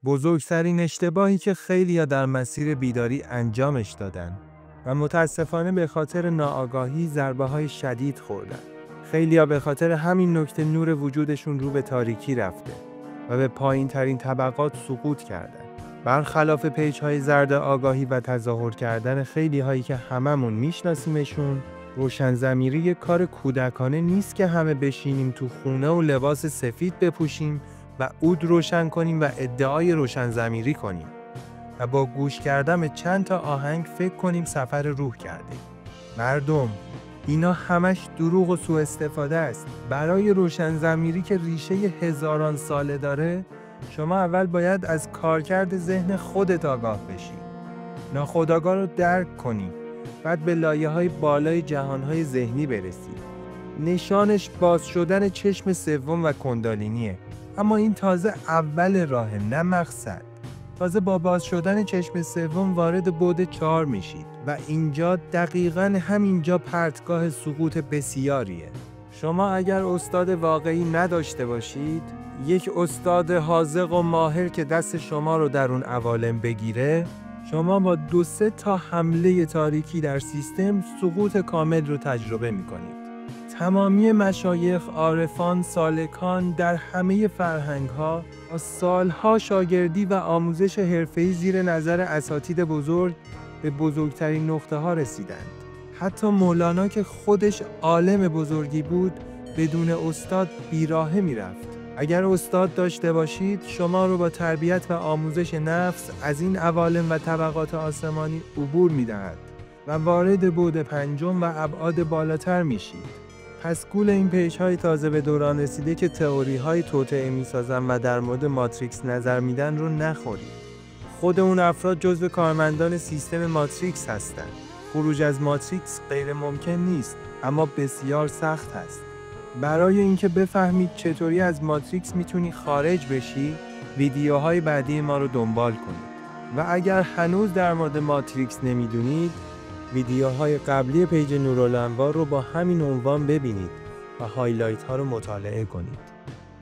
بزرگترین اشتباهی که خیلی‌ها در مسیر بیداری انجامش دادن و متاسفانه به خاطر ناآگاهی ضربه‌های شدید خوردن. خیلی‌ها به خاطر همین نکته نور وجودشون رو به تاریکی رفته و به پایین‌ترین طبقات سقوط کردن. برخلاف پیج‌های زرد آگاهی و تظاهر کردن خیلی‌هایی که هممون میشناسیمشون، روشن‌ضمیری یک کار کودکانه نیست که همه بشینیم تو خونه و لباس سفید بپوشیم و عود روشن کنیم و ادعای روشن‌ضمیری کنیم و با گوش کردن به چند تا آهنگ فکر کنیم سفر روح کردیم. مردم، اینا همش دروغ و سوء استفاده است. برای روشن‌ضمیری که ریشه هزاران ساله داره، شما اول باید از کارکرد ذهن خودت آگاه بشی. ناخودآگاه رو درک کنی. بعد به لایه‌های بالای جهان‌های ذهنی برسی. نشانش باز شدن چشم سوم و کندالینیه. اما این تازه اول راهه، نه مقصد. تازه با باز شدن چشم سوم وارد بعد 4 میشید و اینجا دقیقاً همینجا پرتگاه سقوط بسیاریه. شما اگر استاد واقعی نداشته باشید، یک استاد حاذق و ماهر که دست شما رو در اون عوالم بگیره، شما با 2-3 تا حمله تاریکی در سیستم سقوط کامل رو تجربه میکنید. تمامی مشایخ، عارفان، سالکان در همه فرهنگ‌ها با سالها شاگردی و آموزش حرفه‌ای زیر نظر اساتید بزرگ به بزرگترین نقطه‌ها رسیدند. حتی مولانا که خودش عالم بزرگی بود، بدون استاد بیراهه میرفت. اگر استاد داشته باشید، شما رو با تربیت و آموزش نفس از این عوالم و طبقات آسمانی عبور می‌دهد و وارد بعد 5 و ابعاد بالاتر میشید. پس گول این پیج‌های تازه به دوران رسیده که تئوری‌های توطئه می‌سازن و در مورد ماتریکس نظر میدن رو نخورید. خود اون افراد جزو کارمندان سیستم ماتریکس هستند. خروج از ماتریکس غیر ممکن نیست، اما بسیار سخت است. برای اینکه بفهمید چطوری از ماتریکس میتونی خارج بشی، ویدیوهای بعدی ما رو دنبال کنید. و اگر هنوز در مورد ماتریکس نمیدونید، ویدیوهای قبلی پیج نورالانوار رو با همین عنوان ببینید و هایلایت ها رو مطالعه کنید.